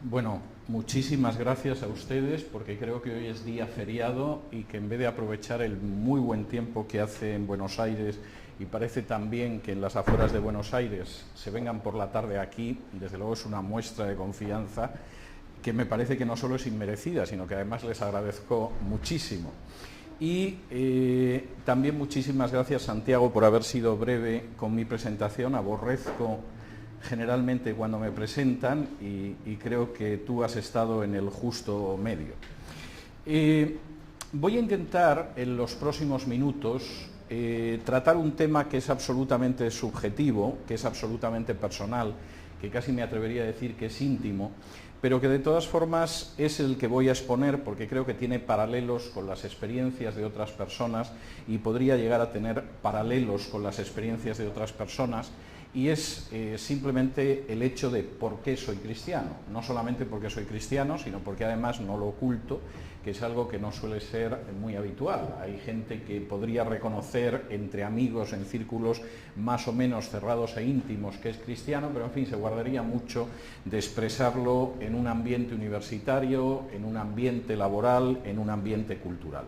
Bueno, muchísimas gracias a ustedes porque creo que hoy es día feriado y que en vez de aprovechar el muy buen tiempo que hace en Buenos Aires y parece también que en las afueras de Buenos Aires se vengan por la tarde aquí, desde luego es una muestra de confianza que me parece que no solo es inmerecida, sino que además les agradezco muchísimo. Y también muchísimas gracias, Santiago, por haber sido breve con mi presentación. Aborrezco generalmente cuando me presentan y creo que tú has estado en el justo medio. Voy a intentar en los próximos minutos tratar un tema que es absolutamente subjetivo, que es absolutamente personal, que casi me atrevería a decir que es íntimo, pero que de todas formas es el que voy a exponer porque creo que tiene paralelos con las experiencias de otras personas y podría llegar a tener paralelos con las experiencias de otras personas, y es simplemente el hecho de por qué soy cristiano. No solamente porque soy cristiano, sino porque además no lo oculto, que es algo que no suele ser muy habitual. Hay gente que podría reconocer entre amigos en círculos más o menos cerrados e íntimos que es cristiano, pero en fin, se guardaría mucho de expresarlo en un ambiente universitario, en un ambiente laboral, en un ambiente cultural.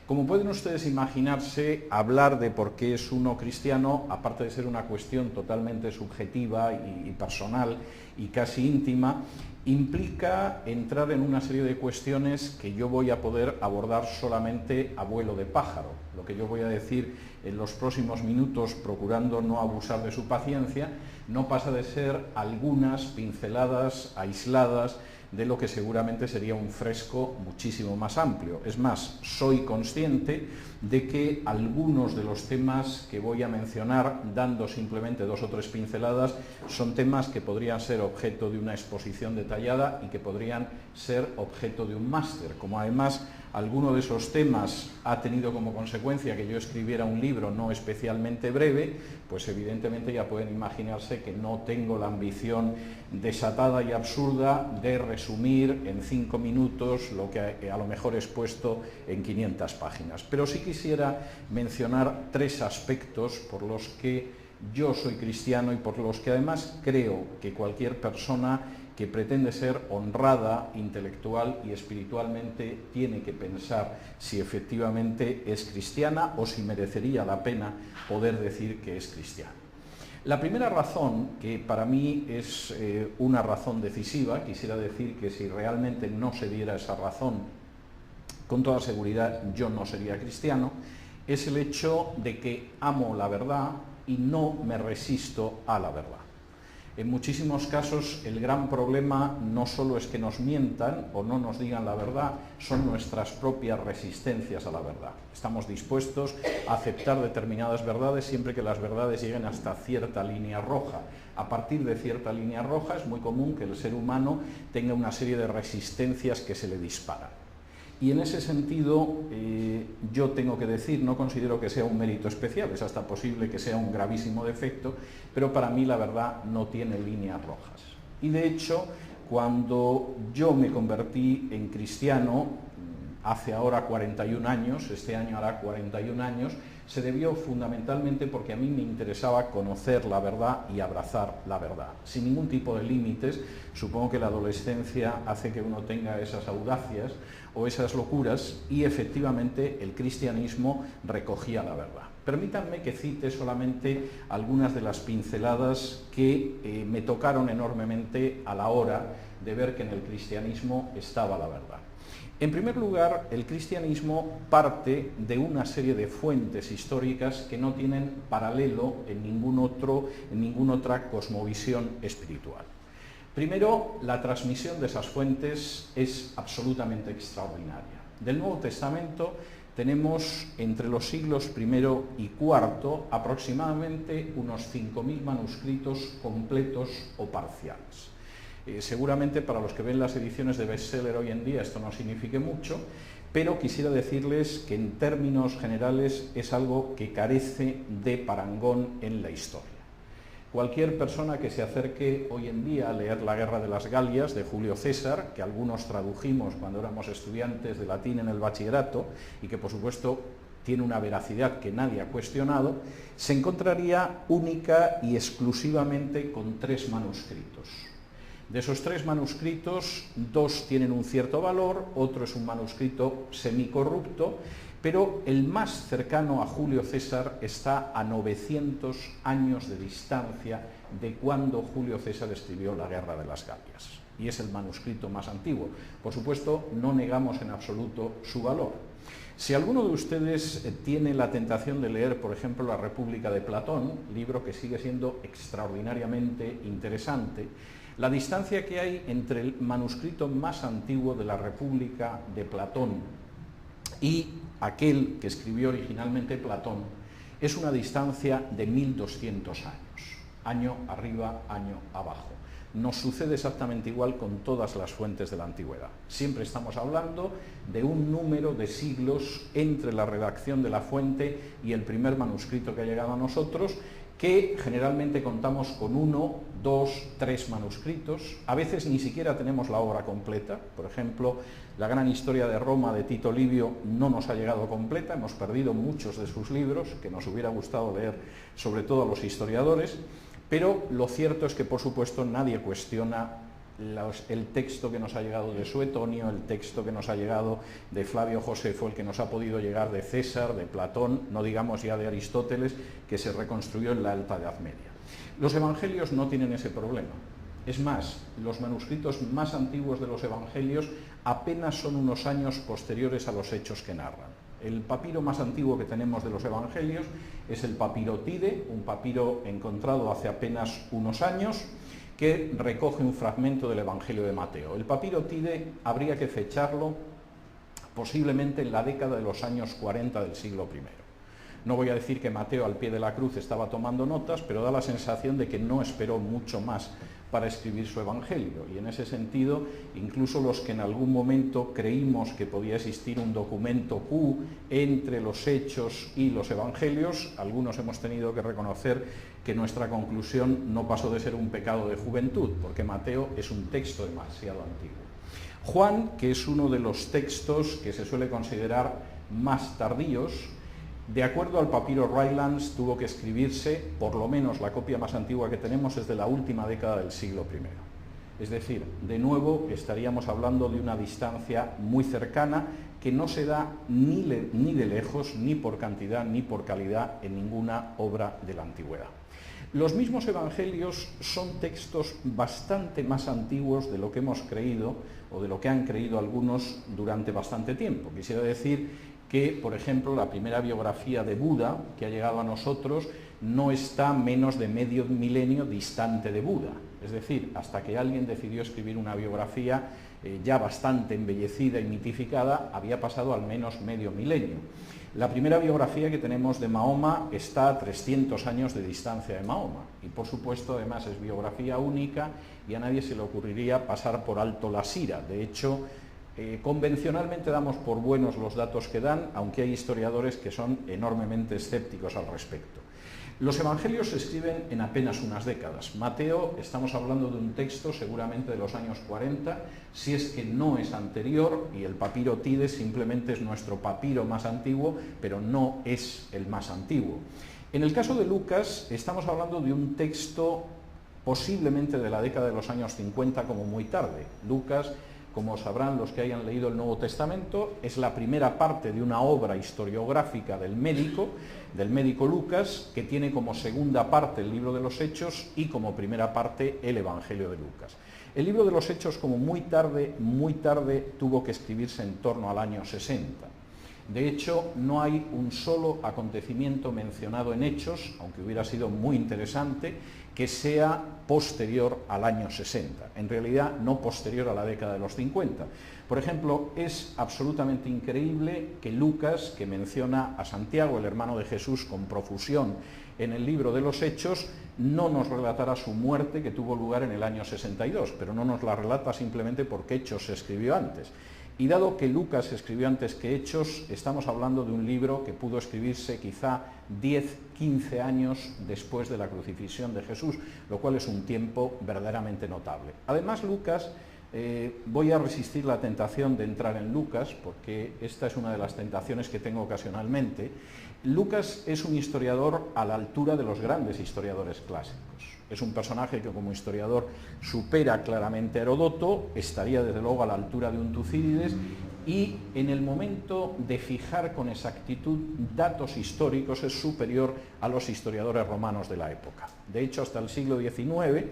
Como pueden ustedes imaginarse, hablar de por qué es uno cristiano, aparte de ser una cuestión totalmente subjetiva y personal y casi íntima, implica entrar en una serie de cuestiones que yo voy a poder abordar solamente a vuelo de pájaro. Lo que yo voy a decir en los próximos minutos, procurando no abusar de su paciencia, no pasa de ser algunas pinceladas aisladas de lo que seguramente sería un fresco muchísimo más amplio. Es más, soy consciente de que algunos de los temas que voy a mencionar, dando simplemente 2 o 3 pinceladas, son temas que podrían ser objeto de una exposición detallada y que podrían ser objeto de un máster. Como además alguno de esos temas ha tenido como consecuencia que yo escribiera un libro no especialmente breve, pues evidentemente ya pueden imaginarse que no tengo la ambición desatada y absurda de resumir en 5 minutos lo que a lo mejor he expuesto en 500 páginas. Pero sí quisiera mencionar 3 aspectos por los que yo soy cristiano y por los que además creo que cualquier persona que pretende ser honrada intelectual y espiritualmente tiene que pensar si efectivamente es cristiana o si merecería la pena poder decir que es cristiana. La primera razón, que para mí es una razón decisiva, quisiera decir que si realmente no se diera esa razón, con toda seguridad yo no sería cristiano, es el hecho de que amo la verdad y no me resisto a la verdad. En muchísimos casos el gran problema no solo es que nos mientan o no nos digan la verdad, son nuestras propias resistencias a la verdad. Estamos dispuestos a aceptar determinadas verdades siempre que las verdades lleguen hasta cierta línea roja. A partir de cierta línea roja es muy común que el ser humano tenga una serie de resistencias que se le disparan. Y en ese sentido, yo tengo que decir, no considero que sea un mérito especial, es hasta posible que sea un gravísimo defecto, pero para mí la verdad no tiene líneas rojas. Y de hecho, cuando yo me convertí en cristiano, hace ahora 41 años, este año hará 41 años, se debió fundamentalmente porque a mí me interesaba conocer la verdad y abrazar la verdad, sin ningún tipo de límites. Supongo que la adolescencia hace que uno tenga esas audacias o esas locuras, y efectivamente el cristianismo recogía la verdad. Permítanme que cite solamente algunas de las pinceladas que me tocaron enormemente a la hora de ver que en el cristianismo estaba la verdad. En primer lugar, el cristianismo parte de una serie de fuentes históricas que no tienen paralelo en ninguna otra cosmovisión espiritual. Primero, la transmisión de esas fuentes es absolutamente extraordinaria. Del Nuevo Testamento tenemos entre los siglos I y IV aproximadamente unos 5.000 manuscritos completos o parciales. Seguramente para los que ven las ediciones de bestseller hoy en día esto no signifique mucho, pero quisiera decirles que en términos generales es algo que carece de parangón en la historia. Cualquier persona que se acerque hoy en día a leer La Guerra de las Galias de Julio César, que algunos tradujimos cuando éramos estudiantes de latín en el bachillerato y que por supuesto tiene una veracidad que nadie ha cuestionado, se encontraría única y exclusivamente con 3 manuscritos. De esos 3 manuscritos, 2 tienen un cierto valor, otro es un manuscrito semicorrupto, pero el más cercano a Julio César está a 900 años de distancia de cuando Julio César escribió la Guerra de las Galias, y es el manuscrito más antiguo. Por supuesto, no negamos en absoluto su valor. Si alguno de ustedes tiene la tentación de leer, por ejemplo, La República de Platón, libro que sigue siendo extraordinariamente interesante, la distancia que hay entre el manuscrito más antiguo de La República de Platón y aquel que escribió originalmente Platón es una distancia de 1200 años, año arriba, año abajo. Nos sucede exactamente igual con todas las fuentes de la antigüedad. Siempre estamos hablando de un número de siglos entre la redacción de la fuente y el primer manuscrito que ha llegado a nosotros, que generalmente contamos con 1, 2, 3 manuscritos. A veces ni siquiera tenemos la obra completa. Por ejemplo, la gran historia de Roma de Tito Livio no nos ha llegado completa, hemos perdido muchos de sus libros, que nos hubiera gustado leer, sobre todo a los historiadores. Pero lo cierto es que, por supuesto, nadie cuestiona el texto que nos ha llegado de Suetonio, el texto que nos ha llegado de Flavio Josefo, el que nos ha podido llegar de César, de Platón, no digamos ya de Aristóteles, que se reconstruyó en la Alta Edad Media. Los evangelios no tienen ese problema. Es más, los manuscritos más antiguos de los evangelios apenas son unos años posteriores a los hechos que narran. El papiro más antiguo que tenemos de los evangelios es el papiro Tide, un papiro encontrado hace apenas unos años, que recoge un fragmento del Evangelio de Mateo. El papiro Tide habría que fecharlo posiblemente en la década de los años 40 del siglo I. No voy a decir que Mateo al pie de la cruz estaba tomando notas, pero da la sensación de que no esperó mucho más para escribir su evangelio, y en ese sentido, incluso los que en algún momento creímos que podía existir un documento Q entre los hechos y los evangelios, algunos hemos tenido que reconocer que nuestra conclusión no pasó de ser un pecado de juventud, porque Mateo es un texto demasiado antiguo. Juan, que es uno de los textos que se suele considerar más tardíos, de acuerdo al papiro Rylands, tuvo que escribirse, por lo menos la copia más antigua que tenemos es de la última década del siglo I. Es decir, de nuevo estaríamos hablando de una distancia muy cercana que no se da ni de lejos, ni por cantidad, ni por calidad en ninguna obra de la antigüedad. Los mismos evangelios son textos bastante más antiguos de lo que hemos creído o de lo que han creído algunos durante bastante tiempo. Quisiera decir que, por ejemplo, la primera biografía de Buda que ha llegado a nosotros no está menos de medio milenio distante de Buda. Es decir, hasta que alguien decidió escribir una biografía ya bastante embellecida y mitificada, había pasado al menos medio milenio. La primera biografía que tenemos de Mahoma está a 300 años de distancia de Mahoma, y por supuesto además es biografía única y a nadie se le ocurriría pasar por alto la sira. De hecho, convencionalmente damos por buenos los datos que dan, aunque hay historiadores que son enormemente escépticos al respecto. Los evangelios se escriben en apenas unas décadas. Mateo, estamos hablando de un texto seguramente de los años 40, si es que no es anterior, y el papiro Tide simplemente es nuestro papiro más antiguo, pero no es el más antiguo. En el caso de Lucas, estamos hablando de un texto posiblemente de la década de los años 50 como muy tarde. Lucas, como sabrán los que hayan leído el Nuevo Testamento, es la primera parte de una obra historiográfica del médico Lucas, que tiene como segunda parte el libro de los Hechos y como primera parte el Evangelio de Lucas. El libro de los Hechos, como muy tarde, tuvo que escribirse en torno al año 60. De hecho, no hay un solo acontecimiento mencionado en Hechos, aunque hubiera sido muy interesante, que sea posterior al año 60. En realidad, no posterior a la década de los 50. Por ejemplo, es absolutamente increíble que Lucas, que menciona a Santiago, el hermano de Jesús, con profusión en el libro de los Hechos, no nos relatara su muerte, que tuvo lugar en el año 62, pero no nos la relata simplemente porque Hechos se escribió antes. Y dado que Lucas escribió antes que Hechos, estamos hablando de un libro que pudo escribirse quizá 10, 15 años después de la crucifixión de Jesús, lo cual es un tiempo verdaderamente notable. Además, Lucas, voy a resistir la tentación de entrar en Lucas, porque esta es una de las tentaciones que tengo ocasionalmente. Lucas es un historiador a la altura de los grandes historiadores clásicos. Es un personaje que como historiador supera claramente a Heródoto, estaría desde luego a la altura de un Tucídides, y en el momento de fijar con exactitud datos históricos es superior a los historiadores romanos de la época. De hecho, hasta el siglo XIX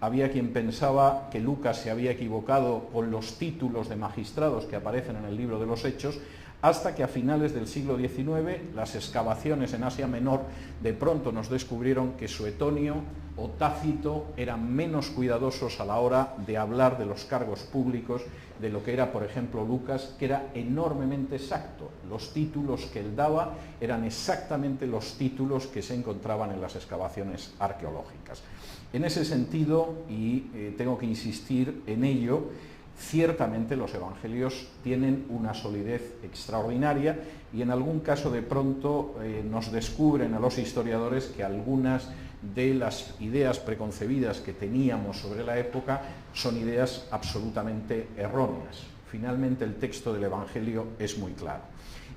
había quien pensaba que Lucas se había equivocado con los títulos de magistrados que aparecen en el libro de los Hechos, hasta que a finales del siglo XIX las excavaciones en Asia Menor de pronto nos descubrieron que Suetonio o Tácito eran menos cuidadosos a la hora de hablar de los cargos públicos de lo que era, por ejemplo, Lucas, que era enormemente exacto. Los títulos que él daba eran exactamente los títulos que se encontraban en las excavaciones arqueológicas. En ese sentido, y tengo que insistir en ello, ciertamente los evangelios tienen una solidez extraordinaria y en algún caso de pronto nos descubren a los historiadores que algunas de las ideas preconcebidas que teníamos sobre la época son ideas absolutamente erróneas. Finalmente el texto del evangelio es muy claro.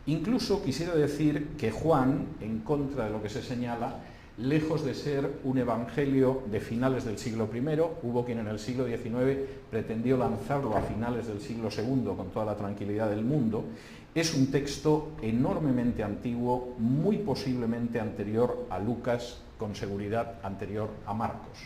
Incluso quisiera decir que Juan, en contra de lo que se señala, lejos de ser un evangelio de finales del siglo I, hubo quien en el siglo XIX pretendió lanzarlo a finales del siglo II con toda la tranquilidad del mundo, es un texto enormemente antiguo, muy posiblemente anterior a Lucas, con seguridad anterior a Marcos.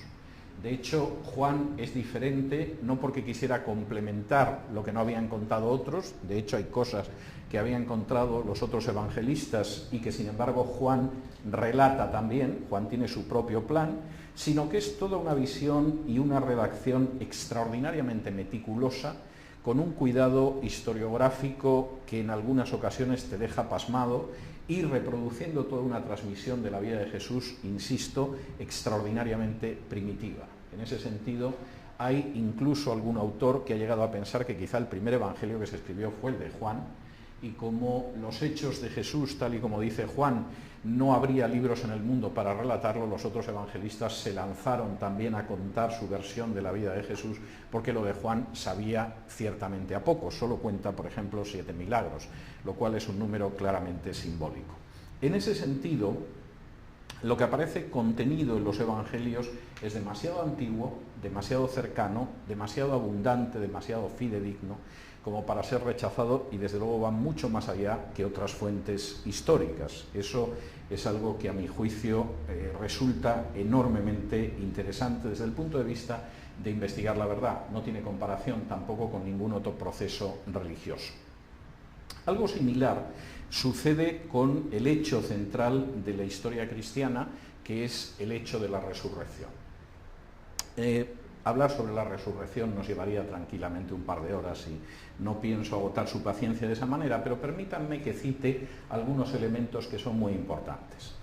De hecho, Juan es diferente, no porque quisiera complementar lo que no habían contado otros, de hecho hay cosas que habían contado los otros evangelistas y que sin embargo Juan relata también, Juan tiene su propio plan, sino que es toda una visión y una redacción extraordinariamente meticulosa, con un cuidado historiográfico que en algunas ocasiones te deja pasmado y reproduciendo toda una transmisión de la vida de Jesús, insisto, extraordinariamente primitiva. En ese sentido, hay incluso algún autor que ha llegado a pensar que quizá el primer evangelio que se escribió fue el de Juan, y como los hechos de Jesús, tal y como dice Juan, no habría libros en el mundo para relatarlo, los otros evangelistas se lanzaron también a contar su versión de la vida de Jesús, porque lo de Juan sabía ciertamente a poco, solo cuenta, por ejemplo, 7 milagros, lo cual es un número claramente simbólico. En ese sentido, lo que aparece contenido en los evangelios es demasiado antiguo, demasiado cercano, demasiado abundante, demasiado fidedigno, como para ser rechazado, y desde luego va mucho más allá que otras fuentes históricas. Eso es algo que a mi juicio resulta enormemente interesante desde el punto de vista de investigar la verdad. No tiene comparación tampoco con ningún otro proceso religioso. Algo similar sucede con el hecho central de la historia cristiana, que es el hecho de la resurrección. Hablar sobre la resurrección nos llevaría tranquilamente un par de horas y no pienso agotar su paciencia de esa manera, pero permítanme que cite algunos elementos que son muy importantes.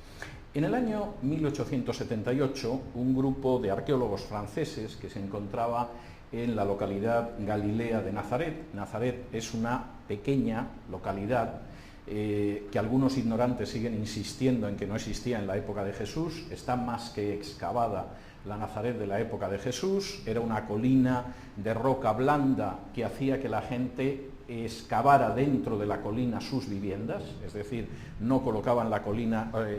En el año 1878, un grupo de arqueólogos franceses que se encontraba en la localidad galilea de Nazaret. Nazaret es una pequeña localidad que algunos ignorantes siguen insistiendo en que no existía en la época de Jesús, está más que excavada la Nazaret de la época de Jesús, era una colina de roca blanda que hacía que la gente excavara dentro de la colina sus viviendas, es decir, no colocaban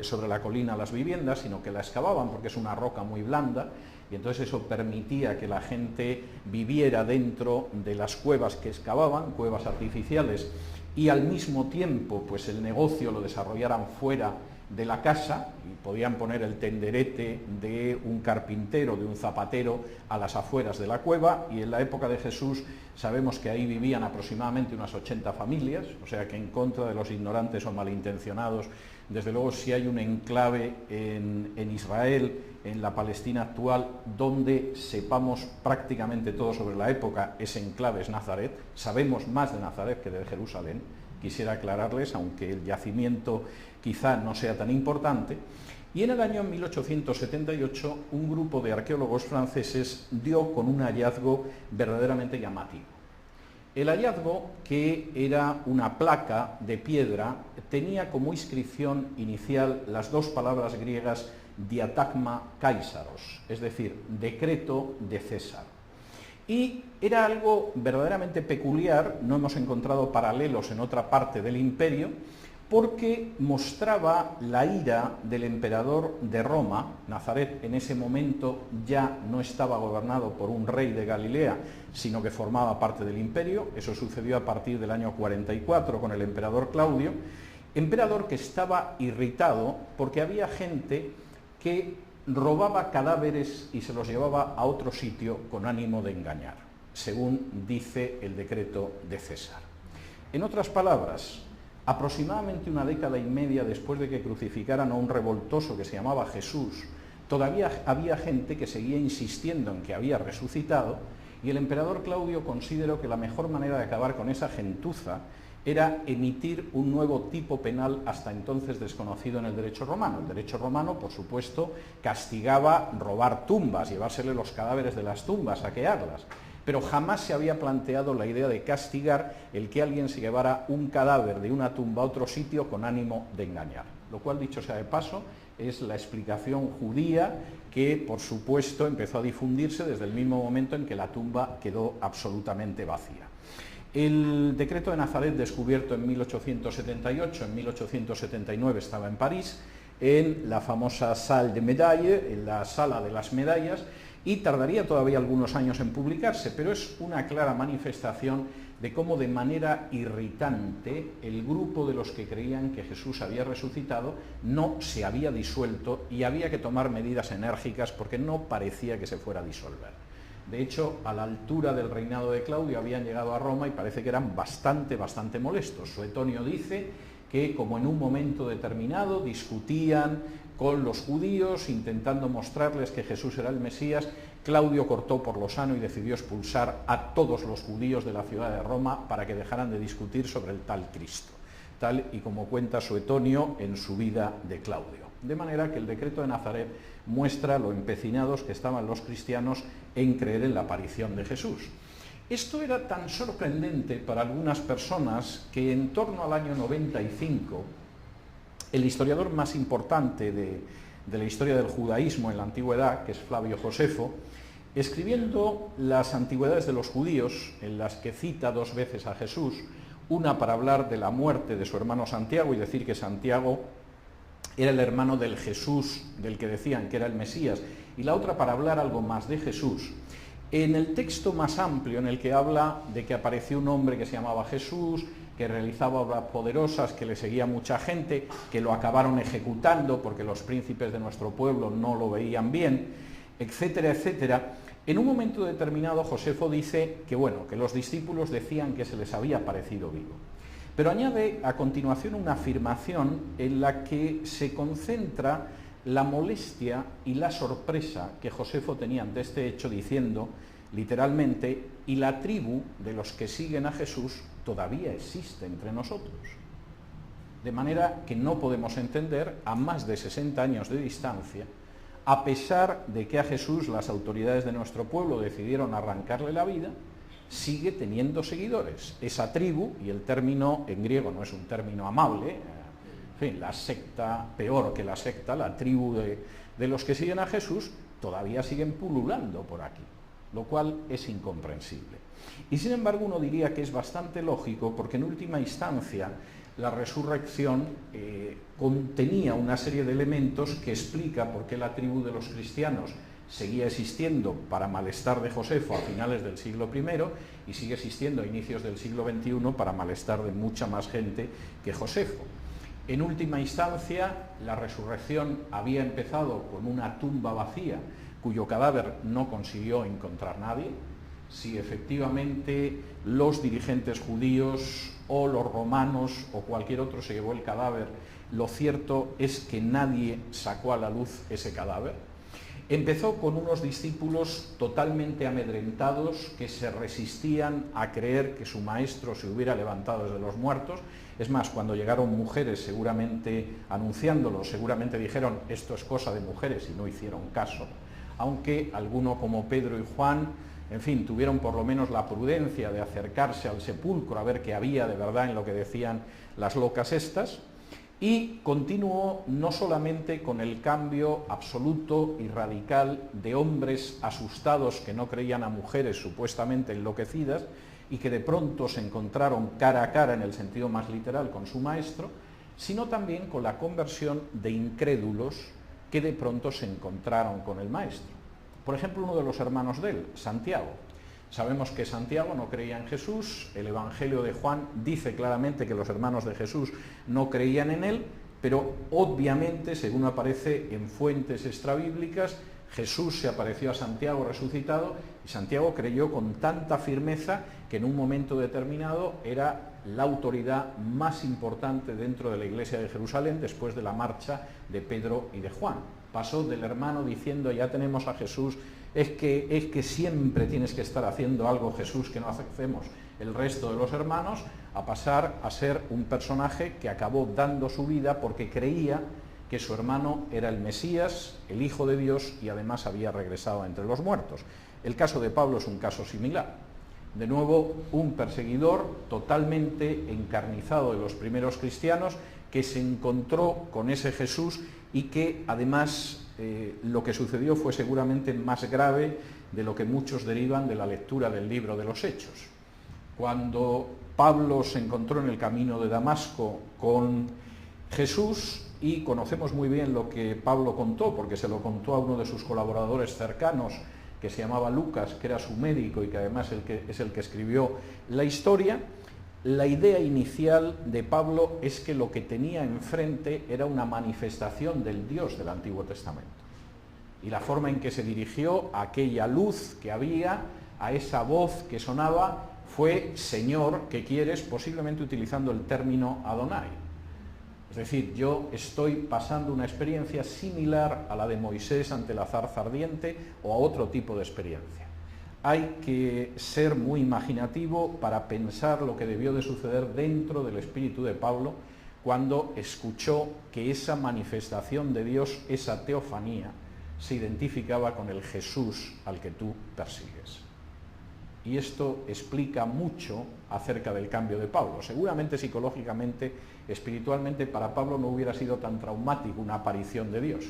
sobre la colina las viviendas, sino que la excavaban porque es una roca muy blanda, y entonces eso permitía que la gente viviera dentro de las cuevas que excavaban, cuevas artificiales, y al mismo tiempo pues el negocio lo desarrollaran fuera de la casa, y podían poner el tenderete de un carpintero, de un zapatero a las afueras de la cueva, y en la época de Jesús sabemos que ahí vivían aproximadamente unas 80 familias, o sea que en contra de los ignorantes o malintencionados, desde luego si hay un enclave en Israel, en la Palestina actual, donde sepamos prácticamente todo sobre la época, ese enclave es Nazaret, sabemos más de Nazaret que de Jerusalén. Quisiera aclararles, aunque el yacimiento quizá no sea tan importante. Y en el año 1878 un grupo de arqueólogos franceses dio con un hallazgo verdaderamente llamativo. El hallazgo, que era una placa de piedra, tenía como inscripción inicial las dos palabras griegas diatagma Caesaros, es decir, decreto de César. Y era algo verdaderamente peculiar, no hemos encontrado paralelos en otra parte del imperio, porque mostraba la ira del emperador de Roma. Nazaret en ese momento ya no estaba gobernado por un rey de Galilea, sino que formaba parte del imperio. Eso sucedió a partir del año 44 con el emperador Claudio, emperador que estaba irritado porque había gente que robaba cadáveres y se los llevaba a otro sitio con ánimo de engañar, según dice el decreto de César. En otras palabras, aproximadamente una década y media después de que crucificaran a un revoltoso que se llamaba Jesús, todavía había gente que seguía insistiendo en que había resucitado, y el emperador Claudio consideró que la mejor manera de acabar con esa gentuza era emitir un nuevo tipo penal hasta entonces desconocido en el derecho romano. El derecho romano, por supuesto, castigaba robar tumbas, llevársele los cadáveres de las tumbas, saquearlas, pero jamás se había planteado la idea de castigar el que alguien se llevara un cadáver de una tumba a otro sitio con ánimo de engañar. Lo cual, dicho sea de paso, es la explicación judía que, por supuesto, empezó a difundirse desde el mismo momento en que la tumba quedó absolutamente vacía. El decreto de Nazaret, descubierto en 1878, en 1879 estaba en París, en la famosa Salle des Médailles, en la sala de las medallas, y tardaría todavía algunos años en publicarse, pero es una clara manifestación de cómo de manera irritante el grupo de los que creían que Jesús había resucitado no se había disuelto y había que tomar medidas enérgicas porque no parecía que se fuera a disolver. De hecho, a la altura del reinado de Claudio habían llegado a Roma y parece que eran bastante molestos. Suetonio dice que, como en un momento determinado discutían con los judíos intentando mostrarles que Jesús era el Mesías, Claudio cortó por lo sano y decidió expulsar a todos los judíos de la ciudad de Roma para que dejaran de discutir sobre el tal Cristo, tal y como cuenta Suetonio en su vida de Claudio. De manera que el decreto de Nazaret muestra lo empecinados que estaban los cristianos en creer en la aparición de Jesús. Esto era tan sorprendente para algunas personas que en torno al año 95, el historiador más importante de la historia del judaísmo en la antigüedad, que es Flavio Josefo, escribiendo las antigüedades de los judíos, en las que cita dos veces a Jesús, una para hablar de la muerte de su hermano Santiago y decir que Santiago era el hermano del Jesús del que decían que era el Mesías, y la otra para hablar algo más de Jesús. En el texto más amplio, en el que habla de que apareció un hombre que se llamaba Jesús, que realizaba obras poderosas, que le seguía mucha gente, que lo acabaron ejecutando porque los príncipes de nuestro pueblo no lo veían bien, etcétera, etcétera. En un momento determinado, Josefo dice que, que los discípulos decían que se les había aparecido vivo. Pero añade a continuación una afirmación en la que se concentra la molestia y la sorpresa que Josefo tenía ante este hecho, diciendo literalmente: y la tribu de los que siguen a Jesús todavía existe entre nosotros. De manera que no podemos entender, a más de 60 años de distancia, a pesar de que a Jesús las autoridades de nuestro pueblo decidieron arrancarle la vida, sigue teniendo seguidores. Esa tribu, y el término en griego no es un término amable, en fin, la secta, peor que la secta, la tribu de los que siguen a Jesús, todavía siguen pululando por aquí, lo cual es incomprensible. Y sin embargo uno diría que es bastante lógico, porque en última instancia la resurrección contenía una serie de elementos que explica por qué la tribu de los cristianos seguía existiendo para malestar de Josefo a finales del siglo I y sigue existiendo a inicios del siglo XXI para malestar de mucha más gente que Josefo. En última instancia, la resurrección había empezado con una tumba vacía cuyo cadáver no consiguió encontrar nadie. Si efectivamente los dirigentes judíos o los romanos o cualquier otro se llevó el cadáver, lo cierto es que nadie sacó a la luz ese cadáver. Empezó con unos discípulos totalmente amedrentados que se resistían a creer que su maestro se hubiera levantado desde los muertos. Es más, cuando llegaron mujeres seguramente anunciándolo, seguramente dijeron: esto es cosa de mujeres, y no hicieron caso. Aunque alguno como Pedro y Juan, en fin, tuvieron por lo menos la prudencia de acercarse al sepulcro a ver qué había de verdad en lo que decían las locas estas. Y continuó no solamente con el cambio absoluto y radical de hombres asustados que no creían a mujeres supuestamente enloquecidas y que de pronto se encontraron cara a cara, en el sentido más literal, con su maestro, sino también con la conversión de incrédulos que de pronto se encontraron con el Maestro. Por ejemplo, uno de los hermanos de él, Santiago. Sabemos que Santiago no creía en Jesús, el Evangelio de Juan dice claramente que los hermanos de Jesús no creían en él, pero obviamente, según aparece en fuentes extrabíblicas, Jesús se apareció a Santiago resucitado y Santiago creyó con tanta firmeza que en un momento determinado era la autoridad más importante dentro de la iglesia de Jerusalén después de la marcha de Pedro y de Juan. Pasó del hermano diciendo, ya tenemos a Jesús, es que siempre tienes que estar haciendo algo, Jesús, que no hacemos el resto de los hermanos, a pasar a ser un personaje que acabó dando su vida porque creía que su hermano era el Mesías, el Hijo de Dios, y además había regresado entre los muertos. El caso de Pablo es un caso similar. De nuevo, un perseguidor totalmente encarnizado de los primeros cristianos que se encontró con ese Jesús y que además lo que sucedió fue seguramente más grave de lo que muchos derivan de la lectura del libro de los Hechos. Cuando Pablo se encontró en el camino de Damasco con Jesús, y conocemos muy bien lo que Pablo contó, porque se lo contó a uno de sus colaboradores cercanos, que se llamaba Lucas, que era su médico y que además es el que escribió la historia. La idea inicial de Pablo es que lo que tenía enfrente era una manifestación del Dios del Antiguo Testamento. Y la forma en que se dirigió a aquella luz que había, a esa voz que sonaba, fue Señor, ¿qué quieres?, posiblemente utilizando el término Adonai. Es decir, yo estoy pasando una experiencia similar a la de Moisés ante la zarza ardiente o a otro tipo de experiencia. Hay que ser muy imaginativo para pensar lo que debió de suceder dentro del espíritu de Pablo cuando escuchó que esa manifestación de Dios, esa teofanía, se identificaba con el Jesús al que tú persigues. Y esto explica mucho acerca del cambio de Pablo. Seguramente psicológicamente, espiritualmente, para Pablo no hubiera sido tan traumático una aparición de Dios.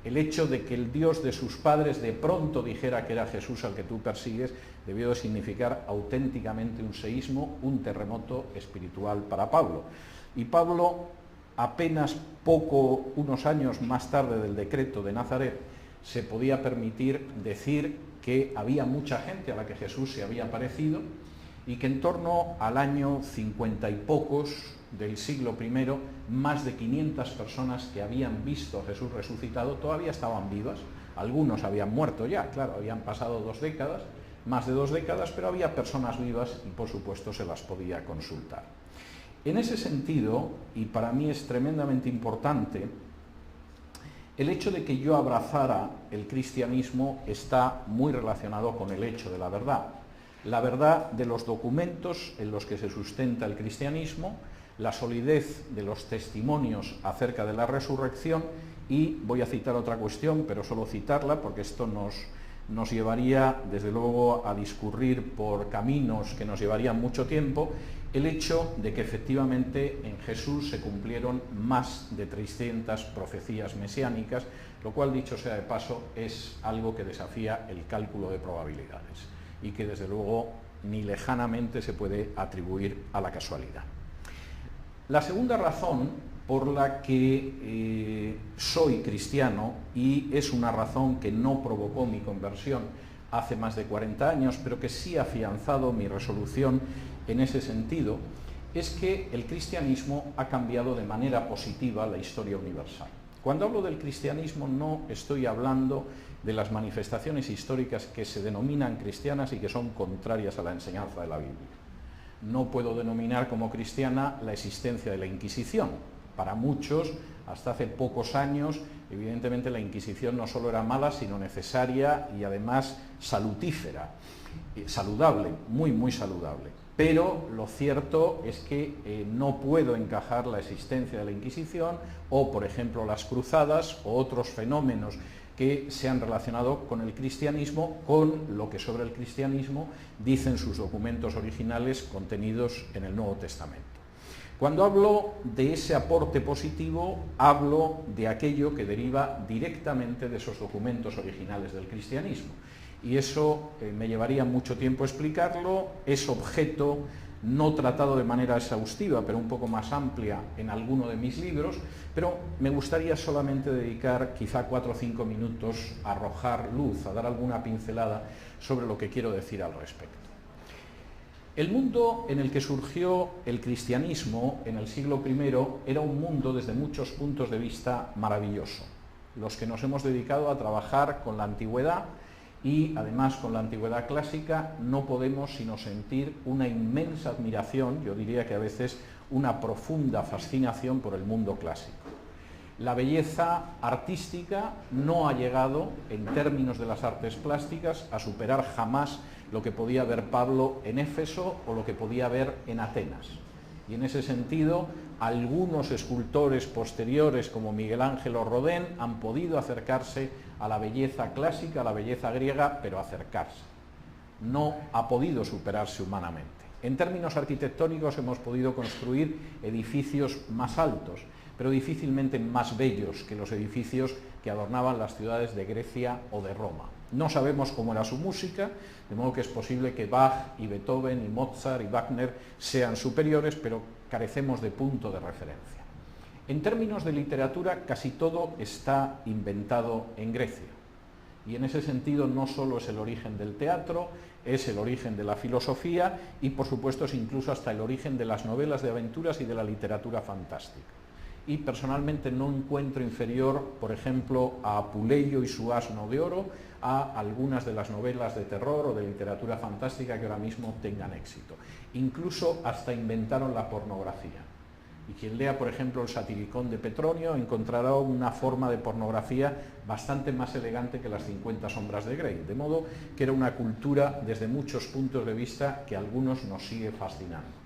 El hecho de que el Dios de sus padres de pronto dijera que era Jesús al que tú persigues, debió de significar auténticamente un seísmo, un terremoto espiritual para Pablo. Y Pablo, apenas unos años más tarde del decreto de Nazaret, se podía permitir decir que había mucha gente a la que Jesús se había aparecido y que en torno al año 50 y pocos del siglo I, más de 500 personas que habían visto a Jesús resucitado todavía estaban vivas. Algunos habían muerto ya, claro, habían pasado 2 décadas, más de 2 décadas, pero había personas vivas y por supuesto se las podía consultar. En ese sentido, y para mí es tremendamente importante, el hecho de que yo abrazara el cristianismo está muy relacionado con el hecho de la verdad de los documentos en los que se sustenta el cristianismo, la solidez de los testimonios acerca de la resurrección y voy a citar otra cuestión, pero solo citarla porque esto nos llevaría desde luego a discurrir por caminos que nos llevarían mucho tiempo, el hecho de que efectivamente en Jesús se cumplieron más de 300 profecías mesiánicas, lo cual, dicho sea de paso, es algo que desafía el cálculo de probabilidades y que desde luego ni lejanamente se puede atribuir a la casualidad. La segunda razón por la que soy cristiano, y es una razón que no provocó mi conversión hace más de 40 años, pero que sí ha afianzado mi resolución en ese sentido, es que el cristianismo ha cambiado de manera positiva la historia universal. Cuando hablo del cristianismo no estoy hablando de las manifestaciones históricas que se denominan cristianas y que son contrarias a la enseñanza de la Biblia. No puedo denominar como cristiana la existencia de la Inquisición. Para muchos, hasta hace pocos años, evidentemente la Inquisición no solo era mala, sino necesaria y además salutífera, saludable, muy saludable. Pero lo cierto es que no puedo encajar la existencia de la Inquisición o, por ejemplo, las cruzadas o otros fenómenos que se han relacionado con el cristianismo, con lo que sobre el cristianismo dicen sus documentos originales contenidos en el Nuevo Testamento. Cuando hablo de ese aporte positivo, hablo de aquello que deriva directamente de esos documentos originales del cristianismo. Y eso me llevaría mucho tiempo explicarlo, es objeto no tratado de manera exhaustiva, pero un poco más amplia en alguno de mis libros, pero me gustaría solamente dedicar quizá 4 o 5 minutos a arrojar luz, a dar alguna pincelada sobre lo que quiero decir al respecto. El mundo en el que surgió el cristianismo en el siglo I era un mundo desde muchos puntos de vista maravilloso. Los que nos hemos dedicado a trabajar con la antigüedad y además con la antigüedad clásica no podemos sino sentir una inmensa admiración, yo diría que a veces una profunda fascinación por el mundo clásico. La belleza artística no ha llegado, en términos de las artes plásticas, a superar jamás lo que podía ver Pablo en Éfeso o lo que podía ver en Atenas. Y en ese sentido, algunos escultores posteriores como Miguel Ángel o Rodin han podido acercarse a la belleza clásica, a la belleza griega, pero acercarse. No ha podido superarse humanamente. En términos arquitectónicos hemos podido construir edificios más altos, pero difícilmente más bellos que los edificios que adornaban las ciudades de Grecia o de Roma. No sabemos cómo era su música, de modo que es posible que Bach y Beethoven y Mozart y Wagner sean superiores, pero carecemos de punto de referencia. En términos de literatura, casi todo está inventado en Grecia. Y en ese sentido no solo es el origen del teatro, es el origen de la filosofía y por supuesto es incluso hasta el origen de las novelas de aventuras y de la literatura fantástica. Y personalmente no encuentro inferior, por ejemplo, a Apuleyo y su asno de oro, a algunas de las novelas de terror o de literatura fantástica que ahora mismo tengan éxito. Incluso hasta inventaron la pornografía. Y quien lea, por ejemplo, el Satiricón de Petronio encontrará una forma de pornografía bastante más elegante que las 50 sombras de Grey, de modo que era una cultura desde muchos puntos de vista que a algunos nos sigue fascinando.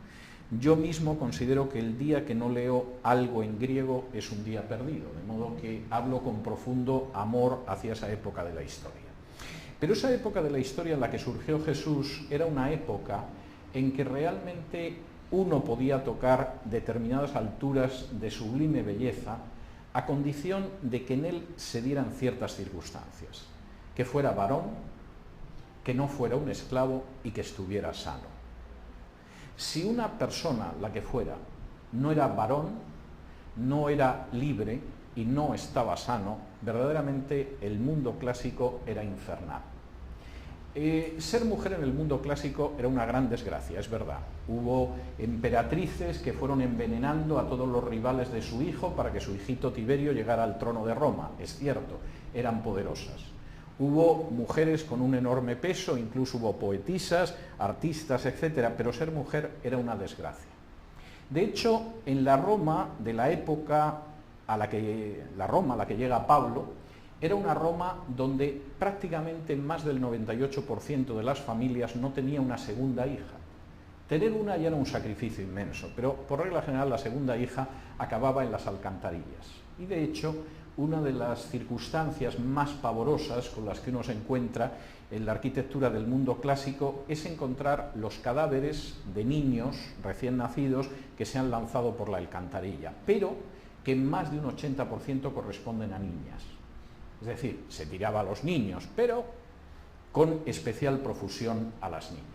Yo mismo considero que el día que no leo algo en griego es un día perdido, de modo que hablo con profundo amor hacia esa época de la historia. Pero esa época de la historia en la que surgió Jesús era una época en que realmente uno podía tocar determinadas alturas de sublime belleza a condición de que en él se dieran ciertas circunstancias, que fuera varón, que no fuera un esclavo y que estuviera sano. Si una persona, la que fuera, no era varón, no era libre y no estaba sano, verdaderamente el mundo clásico era infernal. Ser mujer en el mundo clásico era una gran desgracia, es verdad. Hubo emperatrices que fueron envenenando a todos los rivales de su hijo para que su hijito Tiberio llegara al trono de Roma, es cierto, eran poderosas. Hubo mujeres con un enorme peso, incluso hubo poetisas, artistas, etc., pero ser mujer era una desgracia. De hecho, en la Roma de la época a la que llega Pablo, era una Roma donde prácticamente más del 98% de las familias no tenía una segunda hija. Tener una ya era un sacrificio inmenso, pero por regla general la segunda hija acababa en las alcantarillas. Y de hecho, una de las circunstancias más pavorosas con las que uno se encuentra en la arquitectura del mundo clásico es encontrar los cadáveres de niños recién nacidos que se han lanzado por la alcantarilla, pero que en más de un 80% corresponden a niñas. Es decir, se tiraba a los niños, pero con especial profusión a las niñas.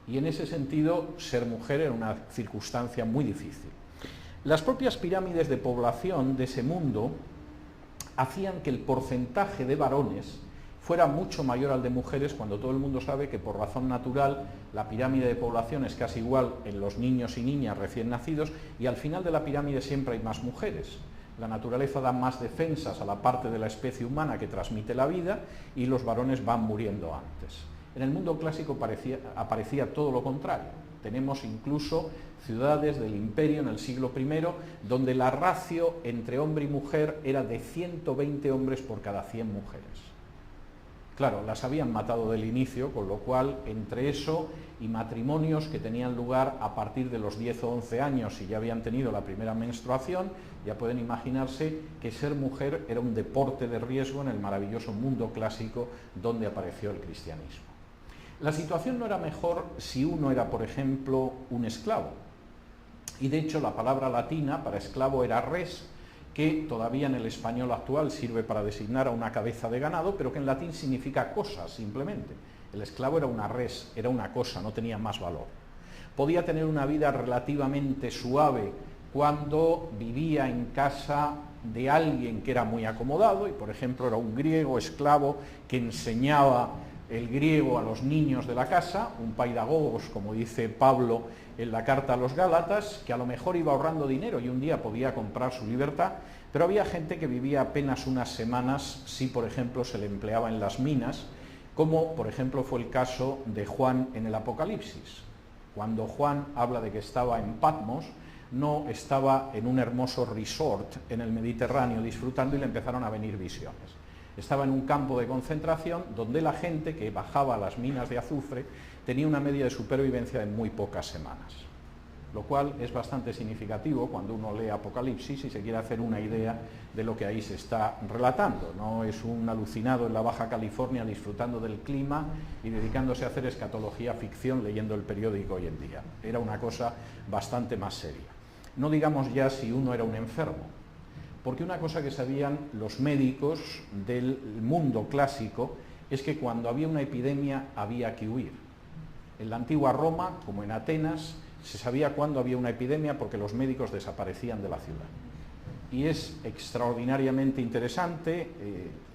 Y en ese sentido, ser mujer era una circunstancia muy difícil. Las propias pirámides de población de ese mundo hacían que el porcentaje de varones fuera mucho mayor al de mujeres, cuando todo el mundo sabe que por razón natural la pirámide de población es casi igual en los niños y niñas recién nacidos y al final de la pirámide siempre hay más mujeres. La naturaleza da más defensas a la parte de la especie humana que transmite la vida y los varones van muriendo antes. En el mundo clásico aparecía todo lo contrario. Tenemos incluso ciudades del imperio en el siglo I donde la ratio entre hombre y mujer era de 120 hombres por cada 100 mujeres. Claro, las habían matado del inicio, con lo cual entre eso y matrimonios que tenían lugar a partir de los 10 o 11 años y ya habían tenido la primera menstruación, ya pueden imaginarse que ser mujer era un deporte de riesgo en el maravilloso mundo clásico donde apareció el cristianismo. La situación no era mejor si uno era, por ejemplo, un esclavo. Y de hecho la palabra latina para esclavo era res, que todavía en el español actual sirve para designar a una cabeza de ganado, pero que en latín significa cosa simplemente. El esclavo era una res, era una cosa, no tenía más valor. podía tener una vida relativamente suave cuando vivía en casa de alguien que era muy acomodado y, por ejemplo, era un griego esclavo que enseñaba el griego a los niños de la casa, un paidagogos, como dice Pablo en la carta a los Gálatas, que a lo mejor iba ahorrando dinero y un día podía comprar su libertad, pero había gente que vivía apenas unas semanas si, por ejemplo, se le empleaba en las minas, como, por ejemplo, fue el caso de Juan en el Apocalipsis. Cuando Juan habla de que estaba en Patmos, no estaba en un hermoso resort en el Mediterráneo disfrutando y le empezaron a venir visiones. Estaba en un campo de concentración donde la gente que bajaba a las minas de azufre tenía una media de supervivencia de muy pocas semanas, lo cual es bastante significativo cuando uno lee Apocalipsis y se quiere hacer una idea de lo que ahí se está relatando. No es un alucinado en la Baja California disfrutando del clima y dedicándose a hacer escatología ficción leyendo el periódico hoy en día. Era una cosa bastante más seria. No digamos ya si uno era un enfermo, porque una cosa que sabían los médicos del mundo clásico es que cuando había una epidemia había que huir. En la antigua Roma, como en Atenas, se sabía cuándo había una epidemia porque los médicos desaparecían de la ciudad. Y es extraordinariamente interesante,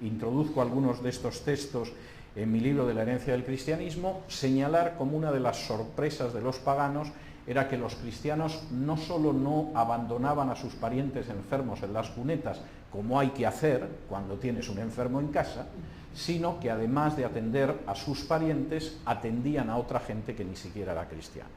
introduzco algunos de estos textos en mi libro de la herencia del cristianismo, señalar como una de las sorpresas de los paganos era que los cristianos no solo no abandonaban a sus parientes enfermos en las cunetas, como hay que hacer cuando tienes un enfermo en casa, sino que además de atender a sus parientes, atendían a otra gente que ni siquiera era cristiana.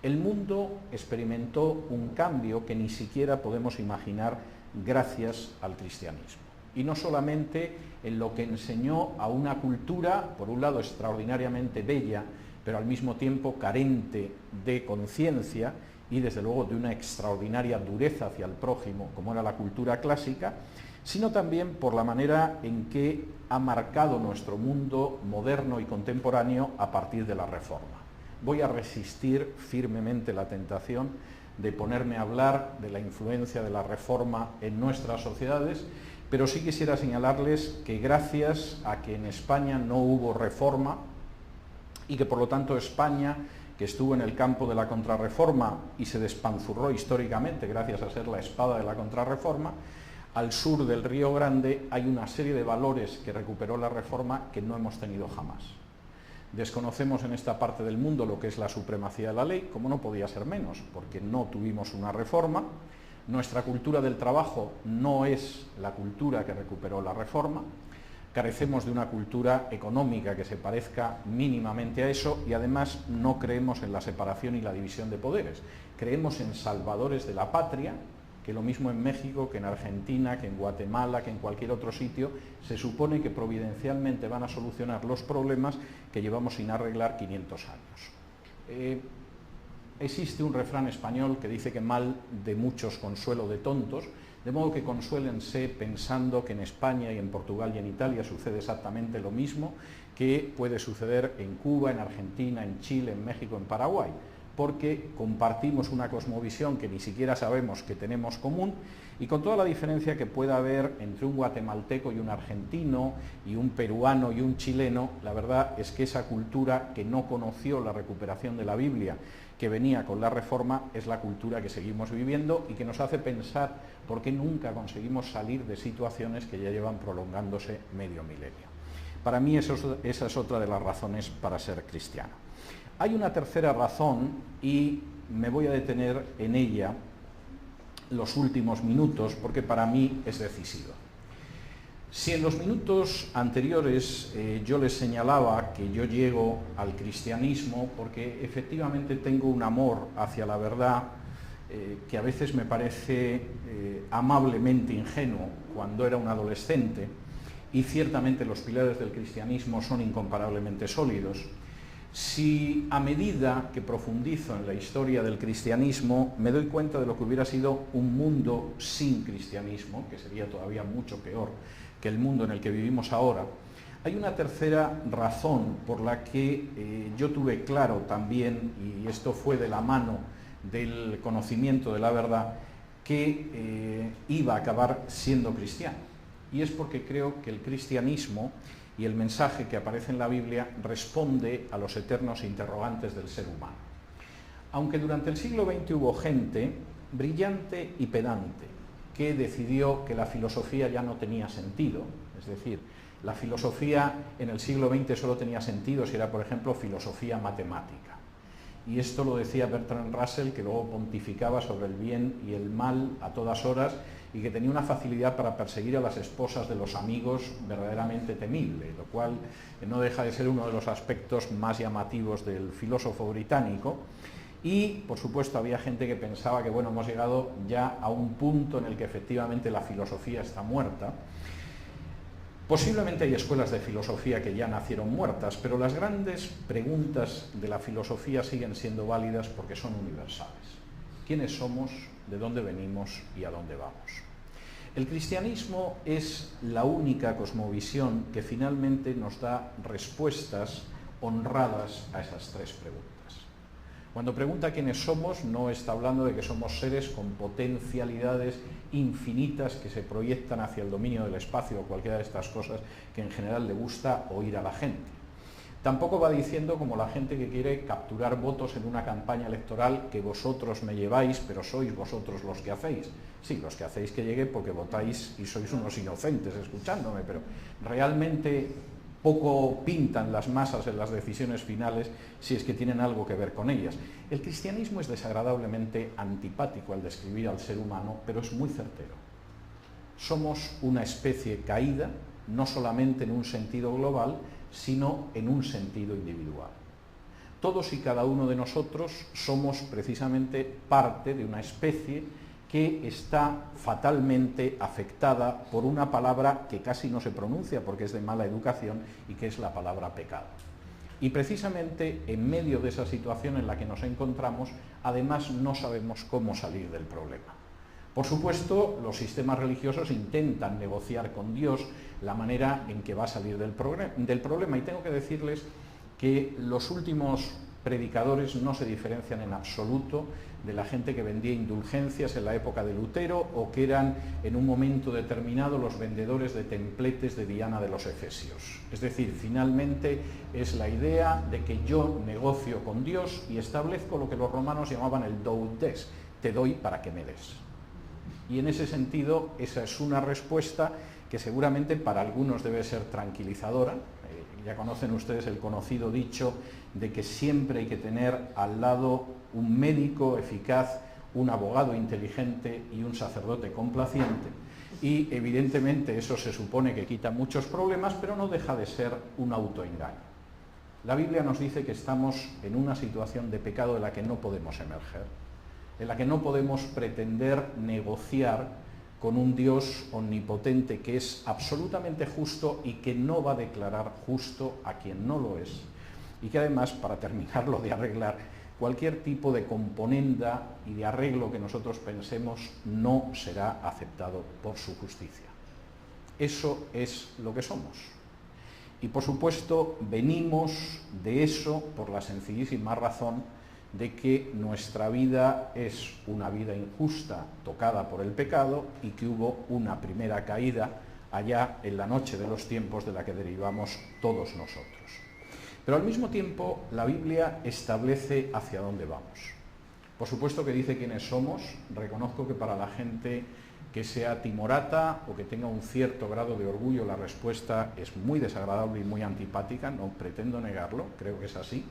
El mundo experimentó un cambio que ni siquiera podemos imaginar gracias al cristianismo. Y no solamente en lo que enseñó a una cultura, por un lado extraordinariamente bella, pero al mismo tiempo carente de conciencia y desde luego de una extraordinaria dureza hacia el prójimo, como era la cultura clásica, sino también por la manera en que ha marcado nuestro mundo moderno y contemporáneo a partir de la Reforma. Voy a resistir firmemente la tentación de ponerme a hablar de la influencia de la Reforma en nuestras sociedades, pero sí quisiera señalarles que gracias a que en España no hubo reforma, y que por lo tanto España, que estuvo en el campo de la contrarreforma y se despanzurró históricamente gracias a ser la espada de la contrarreforma, al sur del Río Grande hay una serie de valores que recuperó la reforma que no hemos tenido jamás. Desconocemos en esta parte del mundo lo que es la supremacía de la ley, como no podía ser menos, porque no tuvimos una reforma. Nuestra cultura del trabajo no es la cultura que recuperó la reforma. Carecemos de una cultura económica que se parezca mínimamente a eso y además no creemos en la separación y la división de poderes. Creemos en salvadores de la patria, que lo mismo en México, que en Argentina, que en Guatemala, que en cualquier otro sitio, se supone que providencialmente van a solucionar los problemas que llevamos sin arreglar 500 años. Existe un refrán español que dice que mal de muchos consuelo de tontos, de modo que consuélense pensando que en España y en Portugal y en Italia sucede exactamente lo mismo que puede suceder en Cuba, en Argentina, en Chile, en México, en Paraguay, porque compartimos una cosmovisión que ni siquiera sabemos que tenemos común y con toda la diferencia que pueda haber entre un guatemalteco y un argentino y un peruano y un chileno, la verdad es que esa cultura que no conoció la recuperación de la Biblia que venía con la Reforma es la cultura que seguimos viviendo y que nos hace pensar por qué nunca conseguimos salir de situaciones que ya llevan prolongándose medio milenio. Para mí esa es otra de las razones para ser cristiano. Hay una tercera razón y me voy a detener en ella los últimos minutos porque para mí es decisiva. Si en los minutos anteriores yo les señalaba que yo llego al cristianismo porque efectivamente tengo un amor hacia la verdad que a veces me parece amablemente ingenuo cuando era un adolescente, y ciertamente los pilares del cristianismo son incomparablemente sólidos, si a medida que profundizo en la historia del cristianismo me doy cuenta de lo que hubiera sido un mundo sin cristianismo, que sería todavía mucho peor que el mundo en el que vivimos ahora, hay una tercera razón por la que yo tuve claro también, y esto fue de la mano del conocimiento de la verdad, que iba a acabar siendo cristiano. Y es porque creo que el cristianismo y el mensaje que aparece en la Biblia responde a los eternos interrogantes del ser humano. Aunque durante el siglo XX hubo gente brillante y pedante que decidió que la filosofía ya no tenía sentido, es decir, la filosofía en el siglo XX solo tenía sentido si era, por ejemplo, filosofía matemática. Y esto lo decía Bertrand Russell, que luego pontificaba sobre el bien y el mal a todas horas y que tenía una facilidad para perseguir a las esposas de los amigos verdaderamente temible, lo cual no deja de ser uno de los aspectos más llamativos del filósofo británico. Y, por supuesto, había gente que pensaba que, bueno, hemos llegado ya a un punto en el que efectivamente la filosofía está muerta. Posiblemente hay escuelas de filosofía que ya nacieron muertas, pero las grandes preguntas de la filosofía siguen siendo válidas porque son universales. ¿Quiénes somos? ¿De dónde venimos? ¿Y a dónde vamos? El cristianismo es la única cosmovisión que finalmente nos da respuestas honradas a esas tres preguntas. Cuando pregunta quiénes somos, no está hablando de que somos seres con potencialidades infinitas que se proyectan hacia el dominio del espacio o cualquiera de estas cosas que en general le gusta oír a la gente. Tampoco va diciendo, como la gente que quiere capturar votos en una campaña electoral, que vosotros me lleváis, pero sois vosotros los que hacéis. Sí, los que hacéis que llegue porque votáis y sois unos inocentes escuchándome, pero realmente poco pintan las masas en las decisiones finales si es que tienen algo que ver con ellas. El cristianismo es desagradablemente antipático al describir al ser humano, pero es muy certero. Somos una especie caída, no solamente en un sentido global, sino en un sentido individual. Todos y cada uno de nosotros somos precisamente parte de una especie que está fatalmente afectada por una palabra que casi no se pronuncia porque es de mala educación y que es la palabra pecado. Y precisamente en medio de esa situación en la que nos encontramos, además no sabemos cómo salir del problema. Por supuesto, los sistemas religiosos intentan negociar con Dios la manera en que va a salir del problema. Y tengo que decirles que los últimos predicadores no se diferencian en absoluto de la gente que vendía indulgencias en la época de Lutero o que eran en un momento determinado los vendedores de templetes de Diana de los Efesios. Es decir, finalmente es la idea de que yo negocio con Dios y establezco lo que los romanos llamaban el do ut des, te doy para que me des. Y en ese sentido, esa es una respuesta que seguramente para algunos debe ser tranquilizadora. Ya conocen ustedes el conocido dicho de que siempre hay que tener al lado un médico eficaz, un abogado inteligente y un sacerdote complaciente. Y evidentemente eso se supone que quita muchos problemas, pero no deja de ser un autoengaño. La Biblia nos dice que estamos en una situación de pecado de la que no podemos emerger, en la que no podemos pretender negociar con un Dios omnipotente que es absolutamente justo y que no va a declarar justo a quien no lo es. Y que además, para terminarlo de arreglar, cualquier tipo de componenda y de arreglo que nosotros pensemos no será aceptado por su justicia. Eso es lo que somos. Y por supuesto, venimos de eso por la sencillísima razón de que nuestra vida es una vida injusta, tocada por el pecado, y que hubo una primera caída allá en la noche de los tiempos de la que derivamos todos nosotros. Pero al mismo tiempo la Biblia establece hacia dónde vamos. Por supuesto que dice quiénes somos. Reconozco que para la gente que sea timorata o que tenga un cierto grado de orgullo la respuesta es muy desagradable y muy antipática, no pretendo negarlo, creo que es así.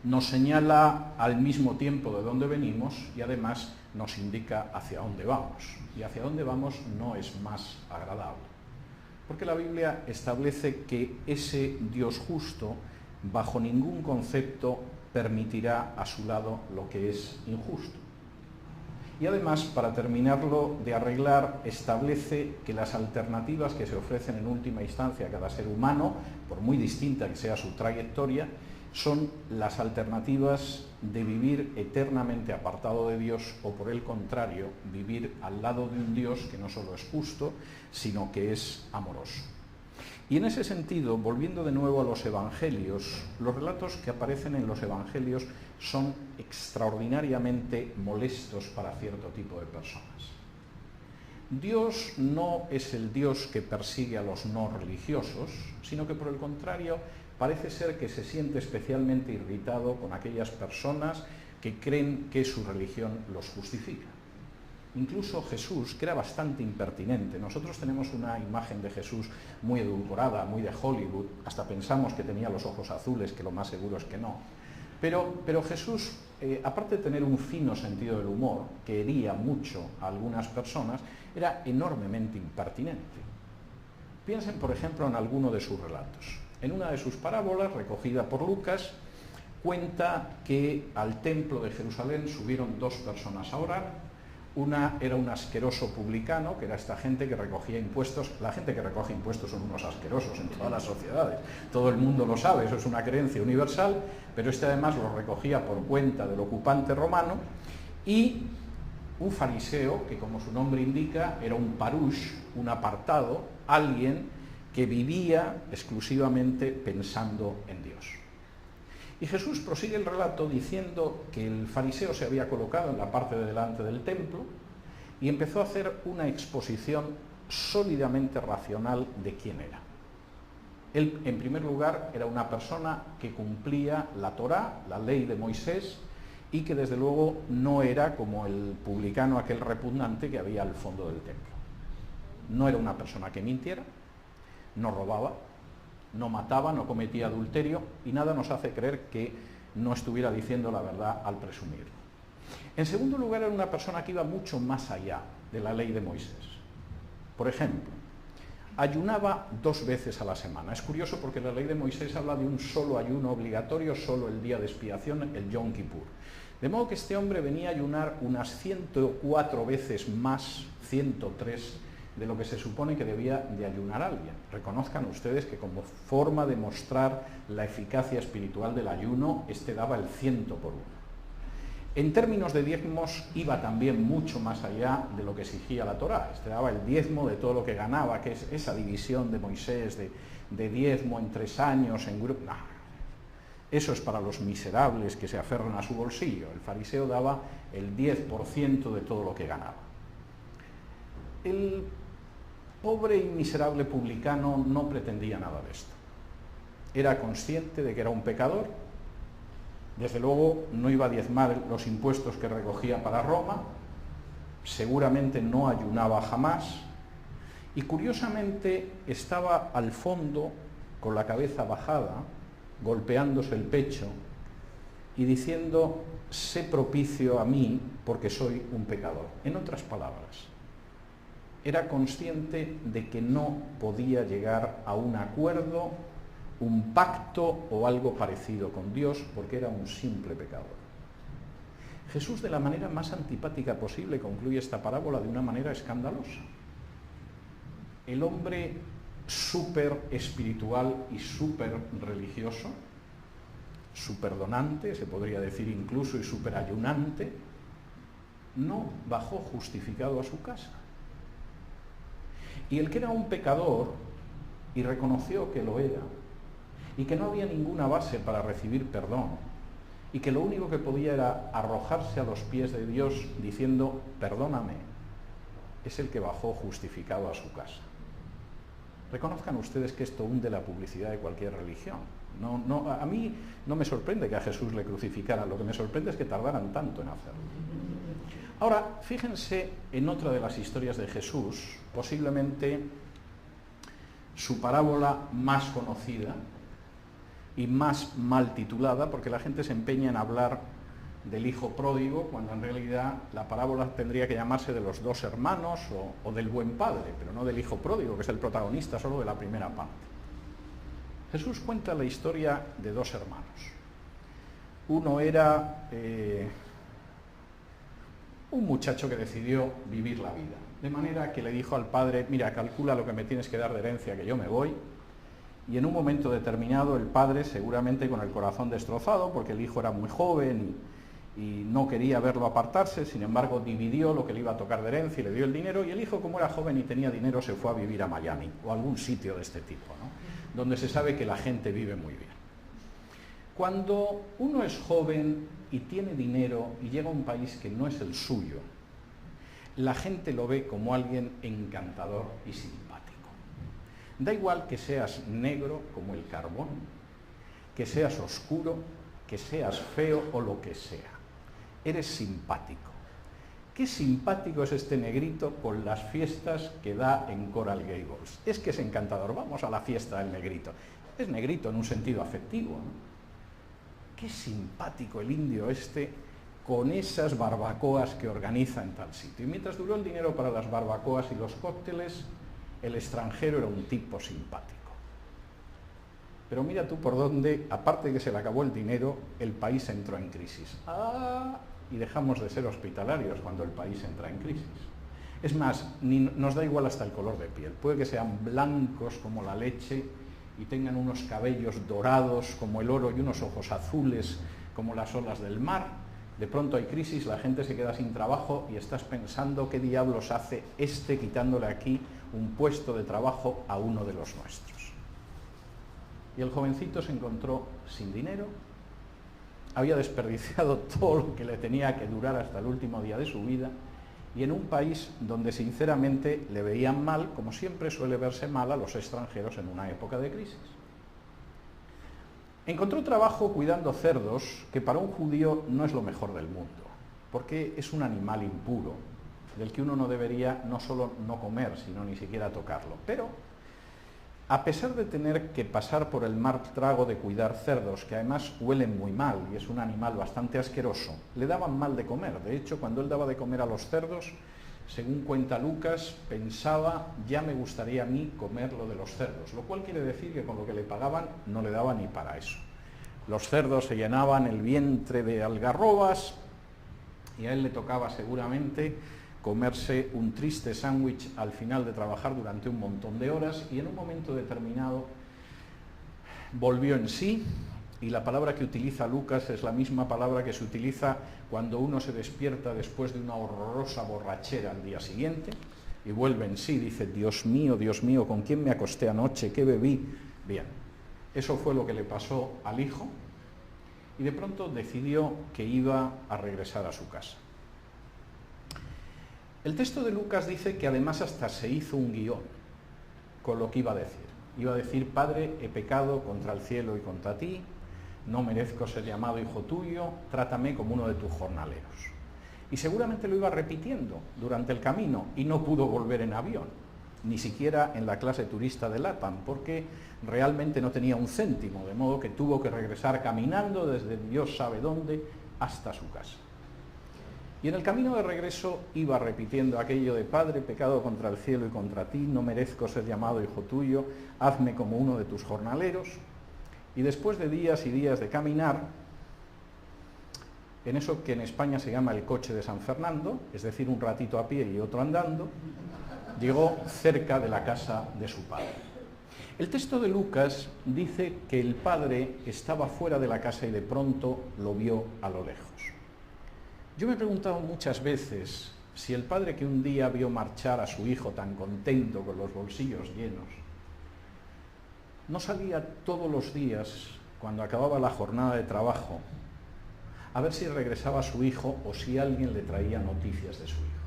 Nos señala al mismo tiempo de dónde venimos y además nos indica hacia dónde vamos. Y hacia dónde vamos no es más agradable. Porque la Biblia establece que ese Dios justo, bajo ningún concepto, permitirá a su lado lo que es injusto. Y además, para terminarlo de arreglar, establece que las alternativas que se ofrecen en última instancia a cada ser humano, por muy distinta que sea su trayectoria, son las alternativas de vivir eternamente apartado de Dios o, por el contrario, vivir al lado de un Dios que no solo es justo, sino que es amoroso. Y en ese sentido, volviendo de nuevo a los Evangelios, los relatos que aparecen en los Evangelios son extraordinariamente molestos para cierto tipo de personas. Dios no es el Dios que persigue a los no religiosos, sino que por el contrario parece ser que se siente especialmente irritado con aquellas personas que creen que su religión los justifica. Incluso Jesús, que era bastante impertinente, nosotros tenemos una imagen de Jesús muy edulcorada, muy de Hollywood, hasta pensamos que tenía los ojos azules, que lo más seguro es que no. Pero Jesús, aparte de tener un fino sentido del humor, que hería mucho a algunas personas, era enormemente impertinente. Piensen, por ejemplo, en alguno de sus relatos. En una de sus parábolas, recogida por Lucas, cuenta que al templo de Jerusalén subieron dos personas a orar. Una era un asqueroso publicano, que era esta gente que recogía impuestos. La gente que recoge impuestos son unos asquerosos en todas las sociedades. Todo el mundo lo sabe, eso es una creencia universal, pero este además lo recogía por cuenta del ocupante romano. Y un fariseo, que como su nombre indica, era un parush, un apartado, alguien que vivía exclusivamente pensando en Dios. Y Jesús prosigue el relato diciendo que el fariseo se había colocado en la parte de delante del templo y empezó a hacer una exposición sólidamente racional de quién era. Él, en primer lugar, era una persona que cumplía la Torá, la ley de Moisés, y que desde luego no era como el publicano aquel repugnante que había al fondo del templo. No era una persona que mintiera, no robaba, no mataba, no cometía adulterio, y nada nos hace creer que no estuviera diciendo la verdad al presumirlo. En segundo lugar, era una persona que iba mucho más allá de la ley de Moisés. Por ejemplo, ayunaba 2 veces a la semana. Es curioso porque la ley de Moisés habla de un solo ayuno obligatorio, solo el día de expiación, el Yom Kippur. De modo que este hombre venía a ayunar unas 104 veces más, 103, de lo que se supone que debía de ayunar alguien. Reconozcan ustedes que como forma de mostrar la eficacia espiritual del ayuno, este daba el 100 por 1. En términos de diezmos iba también mucho más allá de lo que exigía la Torá. Este daba el diezmo de todo lo que ganaba, que es esa división de Moisés de diezmo en 3 años, en grupos. No. Eso es para los miserables que se aferran a su bolsillo. El fariseo daba el 10% de todo lo que ganaba. El pobre y miserable publicano no pretendía nada de esto. Era consciente de que era un pecador. Desde luego no iba a diezmar los impuestos que recogía para Roma, seguramente no ayunaba jamás, y curiosamente estaba al fondo con la cabeza bajada, golpeándose el pecho y diciendo: sé propicio a mí porque soy un pecador. En otras palabras, era consciente de que no podía llegar a un acuerdo, un pacto o algo parecido con Dios, porque era un simple pecador. Jesús, de la manera más antipática posible, concluye esta parábola de una manera escandalosa. El hombre súper espiritual y súper religioso, súper donante, se podría decir incluso, y súper ayunante, no bajó justificado a su casa. Y el que era un pecador y reconoció que lo era, y que no había ninguna base para recibir perdón, y que lo único que podía era arrojarse a los pies de Dios diciendo: perdóname, es el que bajó justificado a su casa. Reconozcan ustedes que esto hunde la publicidad de cualquier religión. A mí no me sorprende que a Jesús le crucificaran, lo que me sorprende es que tardaran tanto en hacerlo. Ahora, fíjense en otra de las historias de Jesús, posiblemente su parábola más conocida y más mal titulada, porque la gente se empeña en hablar del hijo pródigo, cuando en realidad la parábola tendría que llamarse de los 2 hermanos o del buen padre, pero no del hijo pródigo, que es el protagonista solo de la primera parte. Jesús cuenta la historia de 2 hermanos. Uno era un muchacho que decidió vivir la vida, de manera que le dijo al padre: mira, calcula lo que me tienes que dar de herencia, que yo me voy. Y en un momento determinado el padre, seguramente con el corazón destrozado, porque el hijo era muy joven y no quería verlo apartarse, sin embargo dividió lo que le iba a tocar de herencia y le dio el dinero, y el hijo, como era joven y tenía dinero, se fue a vivir a Miami o a algún sitio de este tipo, ¿no?, donde se sabe que la gente vive muy bien. Cuando uno es joven y tiene dinero y llega a un país que no es el suyo, la gente lo ve como alguien encantador y simpático. Da igual que seas negro como el carbón, que seas oscuro, que seas feo o lo que sea. Eres simpático. Qué simpático es este negrito con las fiestas que da en Coral Gables. Es que es encantador. Vamos a la fiesta del negrito. Es negrito en un sentido afectivo, ¿no? Qué simpático el indio este con esas barbacoas que organiza en tal sitio. Y mientras duró el dinero para las barbacoas y los cócteles, el extranjero era un tipo simpático. Pero mira tú por dónde, aparte de que se le acabó el dinero, el país entró en crisis. Y dejamos de ser hospitalarios cuando el país entra en crisis. Es más, nos da igual hasta el color de piel. Puede que sean blancos como la leche y tengan unos cabellos dorados como el oro y unos ojos azules como las olas del mar. De pronto hay crisis, la gente se queda sin trabajo y estás pensando qué diablos hace este quitándole aquí un puesto de trabajo a uno de los nuestros. Y el jovencito se encontró sin dinero, había desperdiciado todo lo que le tenía que durar hasta el último día de su vida, y en un país donde sinceramente le veían mal, como siempre suele verse mal a los extranjeros en una época de crisis. Encontró trabajo cuidando cerdos, que para un judío no es lo mejor del mundo, porque es un animal impuro, del que uno no debería no solo no comer, sino ni siquiera tocarlo. Pero, a pesar de tener que pasar por el mal trago de cuidar cerdos, que además huelen muy mal y es un animal bastante asqueroso, le daban mal de comer. De hecho, cuando él daba de comer a los cerdos, según cuenta Lucas, pensaba, ya me gustaría a mí comer lo de los cerdos, lo cual quiere decir que con lo que le pagaban no le daba ni para eso. Los cerdos se llenaban el vientre de algarrobas y a él le tocaba seguramente comerse un triste sándwich al final de trabajar durante un montón de horas, y en un momento determinado volvió en sí, y la palabra que utiliza Lucas es la misma palabra que se utiliza cuando uno se despierta después de una horrorosa borrachera al día siguiente y vuelve en sí, dice, Dios mío, ¿con quién me acosté anoche? ¿Qué bebí? Bien, eso fue lo que le pasó al hijo, y de pronto decidió que iba a regresar a su casa. El texto de Lucas dice que además hasta se hizo un guión con lo que iba a decir. Iba a decir, Padre, he pecado contra el cielo y contra ti, no merezco ser llamado hijo tuyo, trátame como uno de tus jornaleros. Y seguramente lo iba repitiendo durante el camino y no pudo volver en avión, ni siquiera en la clase turista de LATAM, porque realmente no tenía un céntimo, de modo que tuvo que regresar caminando desde Dios sabe dónde hasta su casa. Y en el camino de regreso iba repitiendo aquello de Padre, pecado contra el cielo y contra ti, no merezco ser llamado hijo tuyo, hazme como uno de tus jornaleros. Y después de días y días de caminar, en eso que en España se llama el coche de San Fernando, es decir, un ratito a pie y otro andando, llegó cerca de la casa de su padre. El texto de Lucas dice que el padre estaba fuera de la casa y de pronto lo vio a lo lejos. Yo me he preguntado muchas veces si el padre que un día vio marchar a su hijo tan contento con los bolsillos llenos, no salía todos los días, cuando acababa la jornada de trabajo, a ver si regresaba su hijo o si alguien le traía noticias de su hijo.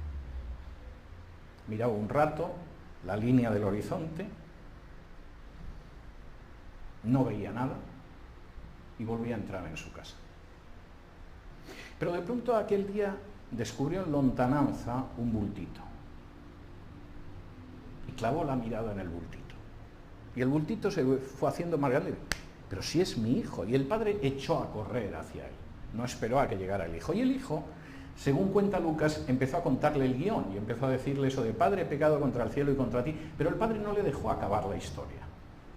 Miraba un rato la línea del horizonte, no veía nada y volvía a entrar en su casa. Pero de pronto aquel día descubrió en lontananza un bultito y clavó la mirada en el bultito. Y el bultito se fue haciendo más grande. Pero si es mi hijo. Y el padre echó a correr hacia él. No esperó a que llegara el hijo. Y el hijo, según cuenta Lucas, empezó a contarle el guión y empezó a decirle eso de Padre, he pecado contra el cielo y contra ti. Pero el padre no le dejó acabar la historia.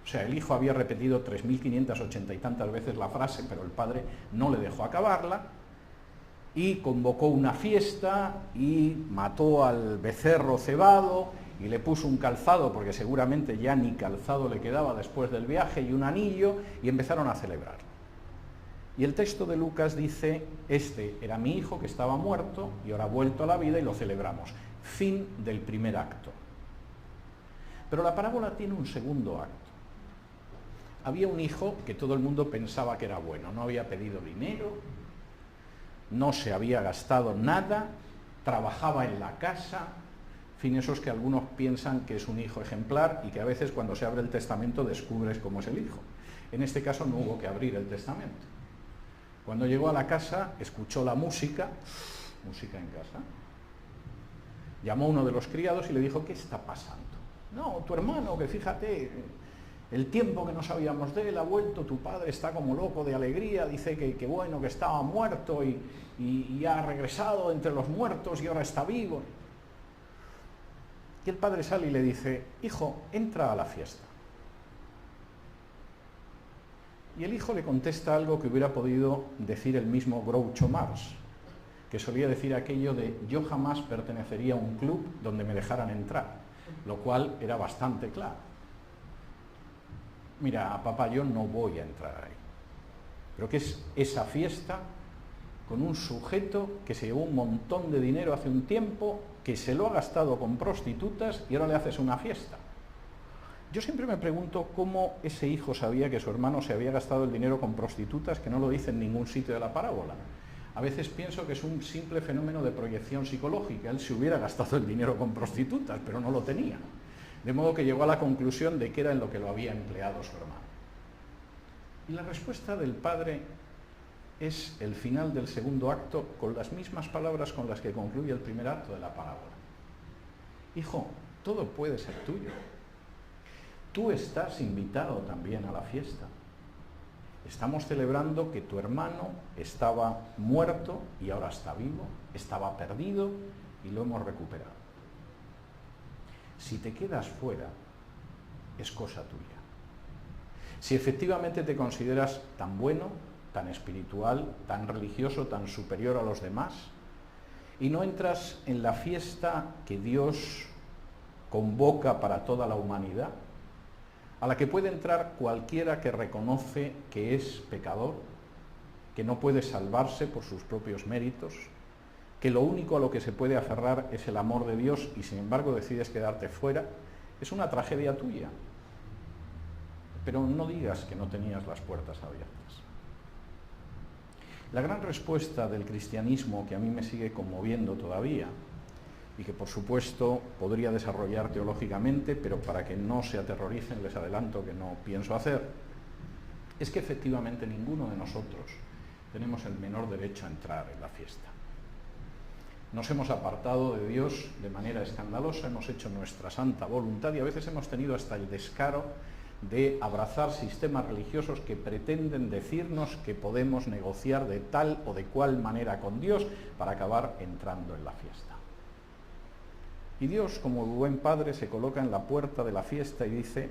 O sea, el hijo había repetido 3.580 y tantas veces la frase, pero el padre no le dejó acabarla. Y convocó una fiesta y mató al becerro cebado y le puso un calzado, porque seguramente ya ni calzado le quedaba después del viaje, y un anillo, y empezaron a celebrar. Y el texto de Lucas dice, este era mi hijo que estaba muerto y ahora ha vuelto a la vida y lo celebramos. Fin del primer acto. Pero la parábola tiene un segundo acto. Había un hijo que todo el mundo pensaba que era bueno, no había pedido dinero, no se había gastado nada, trabajaba en la casa, en fin, esos que algunos piensan que es un hijo ejemplar y que a veces cuando se abre el testamento descubres cómo es el hijo. En este caso no hubo que abrir el testamento. Cuando llegó a la casa, escuchó la música en casa, llamó a uno de los criados y le dijo: ¿qué está pasando? No, tu hermano, que fíjate, el tiempo que no sabíamos de él ha vuelto, tu padre está como loco de alegría, dice que bueno, que estaba muerto y ha regresado entre los muertos y ahora está vivo. Y el padre sale y le dice: hijo, entra a la fiesta. Y el hijo le contesta algo que hubiera podido decir el mismo Groucho Marx, que solía decir aquello de: yo jamás pertenecería a un club donde me dejaran entrar, lo cual era bastante claro. Mira, papá, yo no voy a entrar ahí. Pero ¿qué es esa fiesta con un sujeto que se llevó un montón de dinero hace un tiempo, que se lo ha gastado con prostitutas y ahora le haces una fiesta? Yo siempre me pregunto cómo ese hijo sabía que su hermano se había gastado el dinero con prostitutas, que no lo dice en ningún sitio de la parábola. A veces pienso que es un simple fenómeno de proyección psicológica. Él se hubiera gastado el dinero con prostitutas, pero no lo tenía. De modo que llegó a la conclusión de que era en lo que lo había empleado su hermano. Y la respuesta del padre es el final del segundo acto, con las mismas palabras con las que concluye el primer acto de la parábola. Hijo, todo puede ser tuyo. Tú estás invitado también a la fiesta. Estamos celebrando que tu hermano estaba muerto y ahora está vivo, estaba perdido y lo hemos recuperado. Si te quedas fuera, es cosa tuya. Si efectivamente te consideras tan bueno, tan espiritual, tan religioso, tan superior a los demás, y no entras en la fiesta que Dios convoca para toda la humanidad, a la que puede entrar cualquiera que reconoce que es pecador, que no puede salvarse por sus propios méritos, que lo único a lo que se puede aferrar es el amor de Dios y sin embargo decides quedarte fuera, es una tragedia tuya. Pero no digas que no tenías las puertas abiertas. La gran respuesta del cristianismo, que a mí me sigue conmoviendo todavía, y que por supuesto podría desarrollar teológicamente, pero para que no se aterroricen les adelanto que no pienso hacer, es que efectivamente ninguno de nosotros tenemos el menor derecho a entrar en la fiesta. Nos hemos apartado de Dios de manera escandalosa, hemos hecho nuestra santa voluntad y a veces hemos tenido hasta el descaro de abrazar sistemas religiosos que pretenden decirnos que podemos negociar de tal o de cual manera con Dios para acabar entrando en la fiesta. Y Dios, como buen padre, se coloca en la puerta de la fiesta y dice: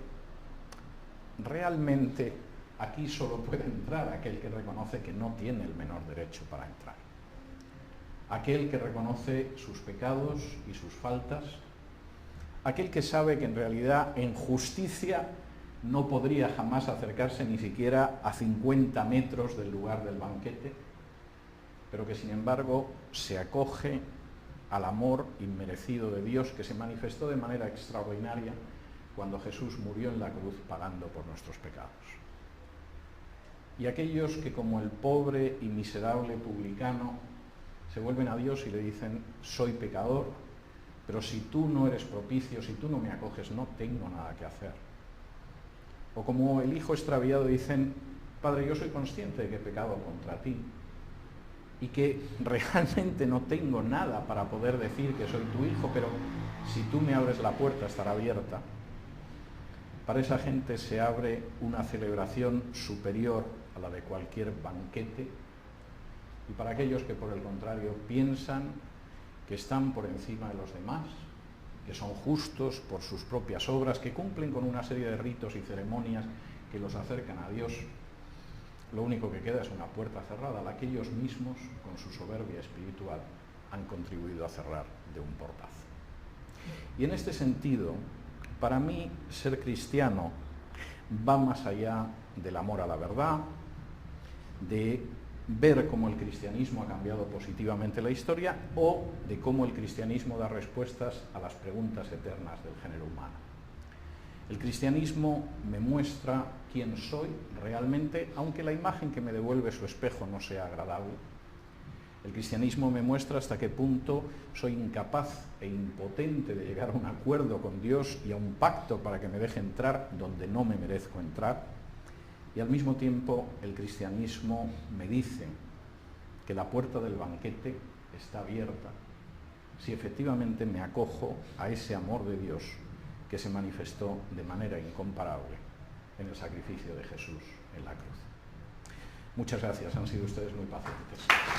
realmente aquí solo puede entrar aquel que reconoce que no tiene el menor derecho para entrar. Aquel que reconoce sus pecados y sus faltas, aquel que sabe que en realidad en justicia no podría jamás acercarse ni siquiera a 50 metros del lugar del banquete, pero que sin embargo se acoge al amor inmerecido de Dios que se manifestó de manera extraordinaria cuando Jesús murió en la cruz pagando por nuestros pecados. Y aquellos que, como el pobre y miserable publicano, se vuelven a Dios y le dicen: soy pecador, pero si tú no eres propicio, si tú no me acoges, no tengo nada que hacer. O como el hijo extraviado, dicen: Padre, yo soy consciente de que he pecado contra ti y que realmente no tengo nada para poder decir que soy tu hijo, pero si tú me abres la puerta estará abierta. Para esa gente se abre una celebración superior a la de cualquier banquete, y para aquellos que por el contrario piensan que están por encima de los demás, que son justos por sus propias obras, que cumplen con una serie de ritos y ceremonias que los acercan a Dios, lo único que queda es una puerta cerrada, a la que ellos mismos, con su soberbia espiritual, han contribuido a cerrar de un portazo. Y en este sentido, para mí, ser cristiano va más allá del amor a la verdad, de ver cómo el cristianismo ha cambiado positivamente la historia o de cómo el cristianismo da respuestas a las preguntas eternas del género humano. El cristianismo me muestra quién soy realmente, aunque la imagen que me devuelve su espejo no sea agradable. El cristianismo me muestra hasta qué punto soy incapaz e impotente de llegar a un acuerdo con Dios y a un pacto para que me deje entrar donde no me merezco entrar. y al mismo tiempo el cristianismo me dice que la puerta del banquete está abierta si efectivamente me acojo a ese amor de Dios que se manifestó de manera incomparable en el sacrificio de Jesús en la cruz. Muchas gracias, han sido ustedes muy pacientes.